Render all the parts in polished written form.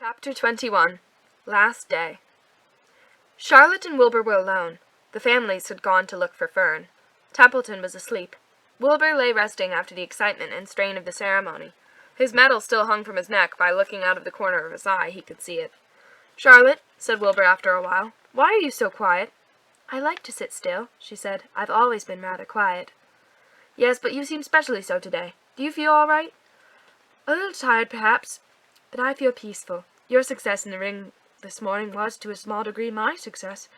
Chapter 21. Last Day. Charlotte and Wilbur were alone. The families had gone to look for Fern. Templeton was asleep. Wilbur lay resting after the excitement and strain of the ceremony. His medal still hung from his neck. By looking out of the corner of his eye, he could see it. "Charlotte," said Wilbur after a while, "why are you so quiet?" "I like to sit still," she said. "I've always been rather quiet." "Yes, but you seem specially so today. Do you feel all right?" "A little tired, perhaps, but I feel peaceful. Your success in the ring this morning was, to a small degree, my success.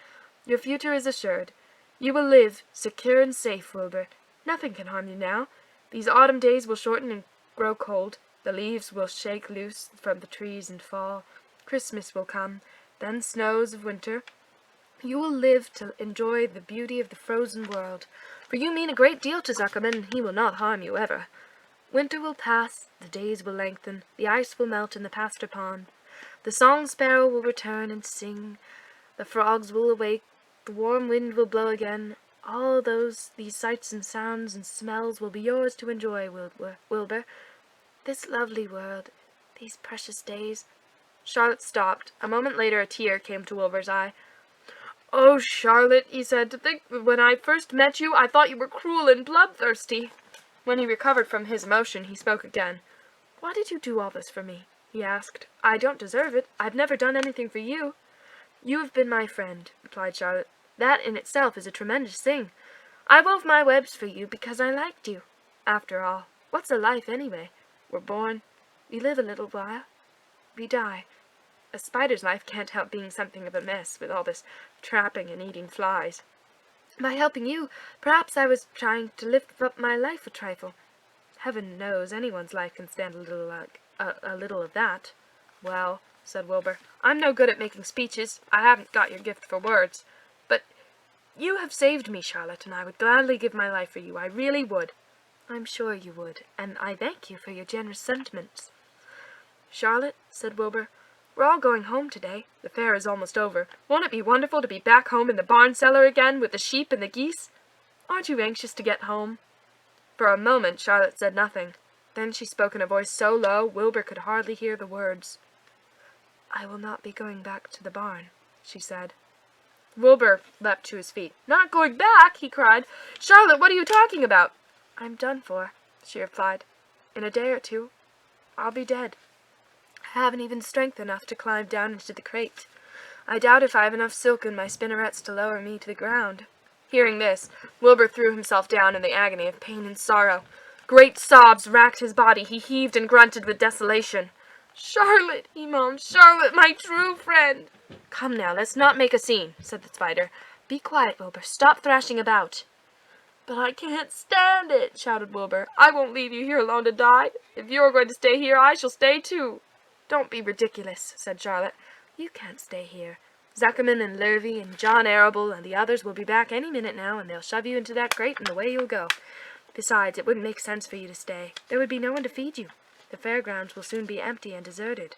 Your future is assured. You will live, secure and safe, Wilbur. Nothing can harm you now. These autumn days will shorten and grow cold. The leaves will shake loose from the trees and fall. Christmas will come, then snows of winter. You will live to enjoy the beauty of the frozen world, for you mean a great deal to Zuckerman, and he will not harm you ever. Winter will pass, the days will lengthen, the ice will melt in the pasture pond. The song sparrow will return and sing, the frogs will awake, the warm wind will blow again. All these sights and sounds and smells will be yours to enjoy, Wilbur. This lovely world, these precious days." Charlotte stopped. A moment later a tear came to Wilbur's eye. "Oh, Charlotte," he said, "to think that when I first met you I thought you were cruel and bloodthirsty." When he recovered from his emotion, he spoke again. "Why did you do all this for me?" he asked. "I don't deserve it. I've never done anything for you." "You have been my friend," replied Charlotte. "That in itself is a tremendous thing. I wove my webs for you because I liked you. After all, what's a life anyway? We're born, we live a little while, we die. A spider's life can't help being something of a mess with all this trapping and eating flies. By helping you, perhaps I was trying to lift up my life a trifle. Heaven knows anyone's life can stand a little of that." "Well," said Wilbur, "I'm no good at making speeches. I haven't got your gift for words. But you have saved me, Charlotte, and I would gladly give my life for you. I really would." "I'm sure you would, and I thank you for your generous sentiments." "Charlotte," said Wilbur, "we're all going home today. The fair is almost over. Won't it be wonderful to be back home in the barn cellar again with the sheep and the geese? Aren't you anxious to get home?" For a moment Charlotte said nothing. Then she spoke in a voice so low Wilbur could hardly hear the words. "I will not be going back to the barn," she said. Wilbur leapt to his feet. "Not going back?" he cried. "Charlotte, what are you talking about?" "I'm done for," she replied. "In a day or two, I'll be dead. I haven't even strength enough to climb down into the crate. I doubt if I have enough silk in my spinnerets to lower me to the ground." Hearing this, Wilbur threw himself down in the agony of pain and sorrow. Great sobs racked his body. He heaved and grunted with desolation. "Charlotte," he moaned, "Charlotte, my true friend." "Come now, let's not make a scene," said the spider. "Be quiet, Wilbur. Stop thrashing about." "But I can't stand it," shouted Wilbur. "I won't leave you here alone to die. If you are going to stay here, I shall stay too." "Don't be ridiculous," said Charlotte. "You can't stay here. Zuckerman and Lurvy and John Arable and the others will be back any minute now, and they'll shove you into that crate and away you'll go. Besides, it wouldn't make sense for you to stay. There would be no one to feed you. The fairgrounds will soon be empty and deserted."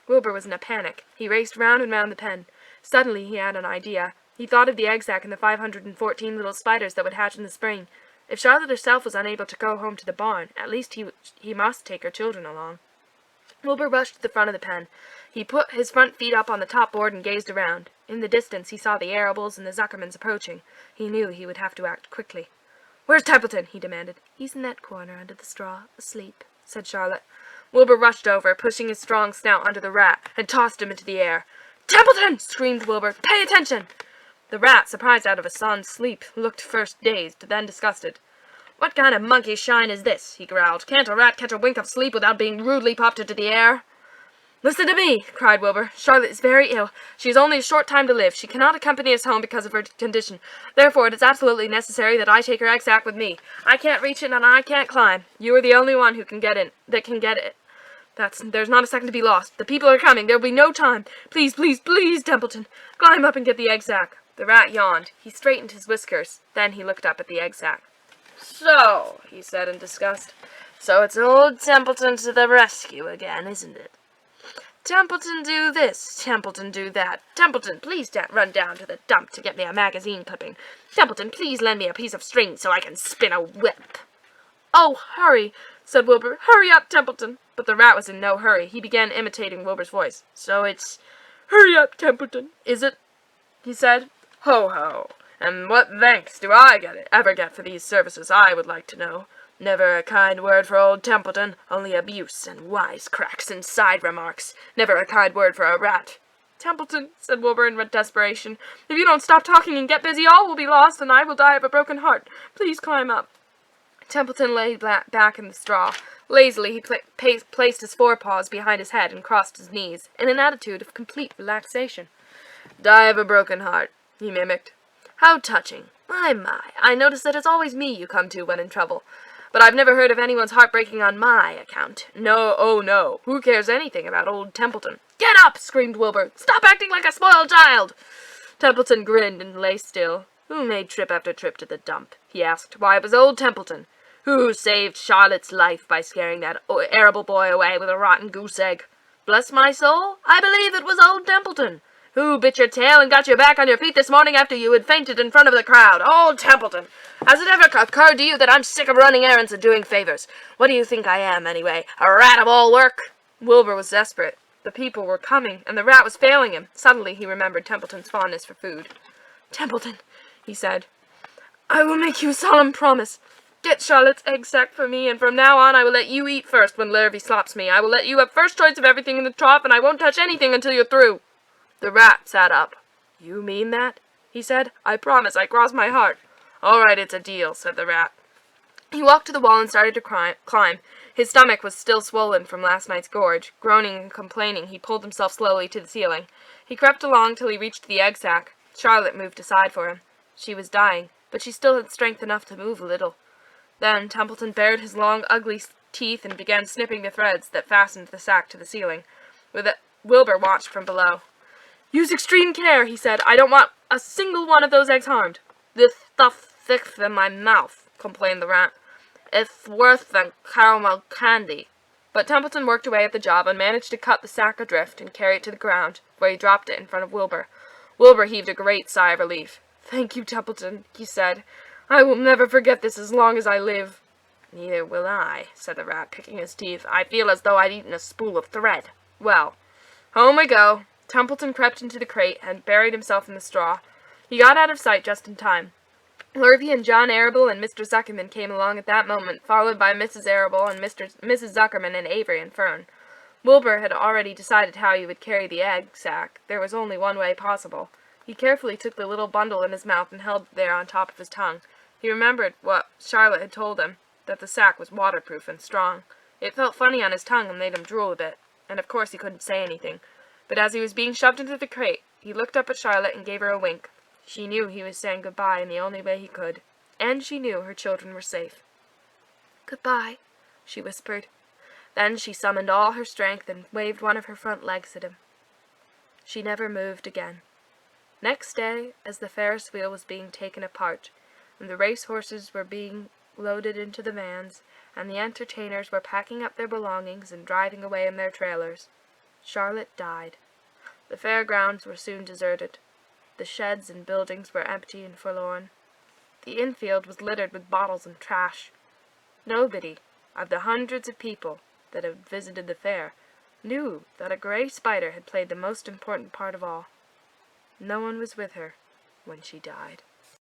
Wilbur was in a panic. He raced round and round the pen. Suddenly he had an idea. He thought of the egg sack and the 514 little spiders that would hatch in the spring. If Charlotte herself was unable to go home to the barn, at least he must take her children along. Wilbur rushed to the front of the pen. He put his front feet up on the top board and gazed around. In the distance he saw the Arables and the Zuckermans approaching. He knew he would have to act quickly. "Where's Templeton?" he demanded. "He's in that corner under the straw, asleep," said Charlotte. Wilbur rushed over, pushing his strong snout under the rat, and tossed him into the air. "Templeton!" screamed Wilbur. "Pay attention!" The rat, surprised out of a sound sleep, looked first dazed, then disgusted. "What kind of monkey shine is this?" he growled. "Can't a rat catch a wink of sleep without being rudely popped into the air?" "Listen to me!" cried Wilbur. "Charlotte is very ill. She has only a short time to live. She cannot accompany us home because of her condition. Therefore it is absolutely necessary that I take her egg sack with me. I can't reach it and I can't climb. You are the only one who can get it. There's not a second to be lost. The people are coming. There will be no time. Please, please, please, Templeton, climb up and get the egg sack." The rat yawned. He straightened his whiskers. Then he looked up at the egg sack. "So," he said in disgust, "so it's old Templeton to the rescue again, isn't it? Templeton do this, Templeton do that. Templeton, please run down to the dump to get me a magazine clipping. Templeton, please lend me a piece of string so I can spin a whip. Oh, hurry! said Wilbur. Hurry up, Templeton. But the rat was in no hurry. He began imitating Wilbur's voice. So it's, hurry up, Templeton, is it? He said. Ho, ho. And what thanks do I ever get for these services, I would like to know? Never a kind word for old Templeton, only abuse and wisecracks and side remarks. Never a kind word for a rat. Templeton, said Wilbur in desperation, if you don't stop talking and get busy, all will be lost, and I will die of a broken heart. Please climb up. Templeton lay back in the straw. Lazily, he placed his forepaws behind his head and crossed his knees, in an attitude of complete relaxation. Die of a broken heart, he mimicked. How touching. My, I notice that it's always me you come to when in trouble. But I've never heard of anyone's heart breaking on my account. No, oh no. Who cares anything about old Templeton? Get up! Screamed Wilbur. Stop acting like a spoiled child! Templeton grinned and lay still. Who made trip after trip to the dump? He asked. Why, it was old Templeton. Who saved Charlotte's life by scaring that arable boy away with a rotten goose egg? Bless my soul, I believe it was old Templeton. Who bit your tail and got you back on your feet this morning after you had fainted in front of the crowd? Old Templeton! Has it ever occurred to you that I'm sick of running errands and doing favors? What do you think I am, anyway? A rat of all work? Wilbur was desperate. The people were coming, and the rat was failing him. Suddenly he remembered Templeton's fondness for food. Templeton, he said, I will make you a solemn promise. Get Charlotte's egg sack for me, and from now on I will let you eat first when Larrabee slaps me. I will let you have first choice of everything in the trough, and I won't touch anything until you're through. The rat sat up. You mean that? He said. I promise, I cross my heart. All right, it's a deal, said the rat. He walked to the wall and started to climb. His stomach was still swollen from last night's gorge. Groaning and complaining, he pulled himself slowly to the ceiling. He crept along till he reached the egg sack. Charlotte moved aside for him. She was dying, but she still had strength enough to move a little. Then Templeton bared his long, ugly teeth and began snipping the threads that fastened the sack to the ceiling. Wilbur watched from below. Use extreme care, he said. I don't want a single one of those eggs harmed. This stuff's thick in my mouth, complained the rat. It's worse than caramel candy. But Templeton worked away at the job and managed to cut the sack adrift and carry it to the ground, where he dropped it in front of Wilbur. Wilbur heaved a great sigh of relief. Thank you, Templeton, he said. I will never forget this as long as I live. Neither will I, said the rat, picking his teeth. I feel as though I'd eaten a spool of thread. Well, home we go. Templeton crept into the crate and buried himself in the straw. He got out of sight just in time. Larrabee and John Arable and Mr. Zuckerman came along at that moment, followed by Mrs. Arable and Mrs. Zuckerman and Avery and Fern. Wilbur had already decided how he would carry the egg sack. There was only one way possible. He carefully took the little bundle in his mouth and held it there on top of his tongue. He remembered what Charlotte had told him, that the sack was waterproof and strong. It felt funny on his tongue and made him drool a bit, and of course he couldn't say anything. But as he was being shoved into the crate, he looked up at Charlotte and gave her a wink. She knew he was saying goodbye in the only way he could, and she knew her children were safe. Goodbye, she whispered. Then she summoned all her strength and waved one of her front legs at him. She never moved again. Next day, as the Ferris wheel was being taken apart, and the race horses were being loaded into the vans, and the entertainers were packing up their belongings and driving away in their trailers, Charlotte died. The fairgrounds were soon deserted. The sheds and buildings were empty and forlorn. The infield was littered with bottles and trash. Nobody, of the hundreds of people that had visited the fair, knew that a gray spider had played the most important part of all. No one was with her when she died.